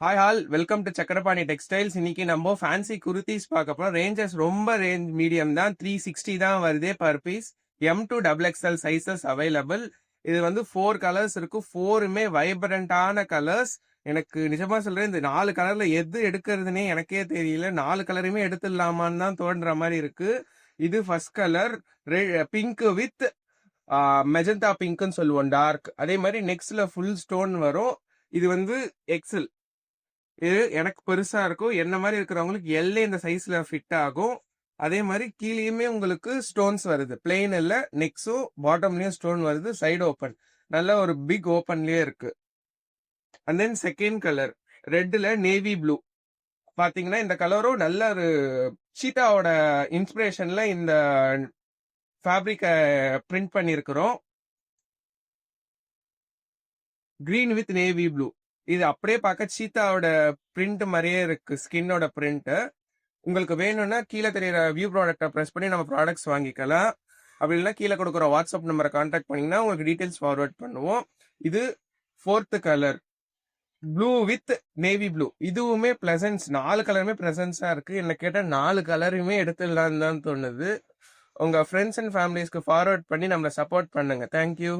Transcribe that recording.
Hi all, welcome to Chakrapani textiles. இன்னைக்கு நம்ம fancy kurtis பார்க்க போறோம். ரேஞ்சஸ் ரொம்ப ரேஞ்ச் மீடியம் தான், 360 தான் வருது per piece. M to XXL sizes available. இது வந்து 4 கலர்ஸ் இருக்கு, 4மே வைப்ரண்டான கலர்ஸ். எனக்கு நிஜமா சொல்றேன், இந்த 4 கலர்ல எது எடுக்கிறதுனே எனக்கே தெரியல. 4 கலருமே எடுத்துடலாமான்னு தான் தோன்ற மாதிரி இருக்கு. இது first colour pink with magenta பிங்க்னு சொல்லுவோம், டார்க். அதே மாதிரி நெக்ஸ்ட்ல ஃபுல் ஸ்டோன் வரும். இது வந்து எக்ஸல். இது எனக்கு பெருசா இருக்கும். என்ன மாதிரி இருக்கிறவங்களுக்கு எல்லே இந்த சைஸ்ல ஃபிட் ஆகும். அதே மாதிரி கீழேயுமே உங்களுக்கு ஸ்டோன்ஸ் வருது, பிளெயின் இல்ல, நெக்ஸும் பாட்டம்லயும் ஸ்டோன் வருது, சைடு ஓப்பன், நல்ல ஒரு பிக் ஓப்பன்லயே இருக்கு. அண்ட் தென் செகண்ட் கலர் ரெட்ல நேவி ப்ளூ. பாத்தீங்கன்னா இந்த கலரும் நல்ல ஒரு சீட்டாவோட இன்ஸ்பிரேஷன்ல இந்த ஃபேப்ரிக்க பிரிண்ட் பண்ணிருக்கிறோம். Green with navy blue. இது அப்படியே பார்க்க சீத்தாவோட பிரிண்ட் மாதிரியே இருக்கு, ஸ்கின்னோட பிரிண்ட். உங்களுக்கு வேணும்னா கீழே தெரியற வியூ ப்ராடக்டை ப்ரெஸ் பண்ணி நம்ம ப்ராடக்ட்ஸ் வாங்கிக்கலாம். அப்படி இல்லைன்னா கீழே கொடுக்குற வாட்ஸ்அப் நம்பரை கான்டாக்ட் பண்ணீங்கன்னா உங்களுக்கு டீட்டெயில்ஸ் ஃபார்வர்ட் பண்ணுவோம். இது fourth colour blue with navy blue. இதுவுமே பிளசன்ஸ், 4 கலருமே பிளசன்ஸா இருக்கு. என்ன கேட்டால் 4 கலருமே எடுத்துடலான்னு தான் தோணுது. உங்க ஃப்ரெண்ட்ஸ் அண்ட் ஃபேமிலிஸ்க்கு ஃபார்வர்ட் பண்ணி நம்மளை சப்போர்ட் பண்ணுங்க. தேங்க்யூ.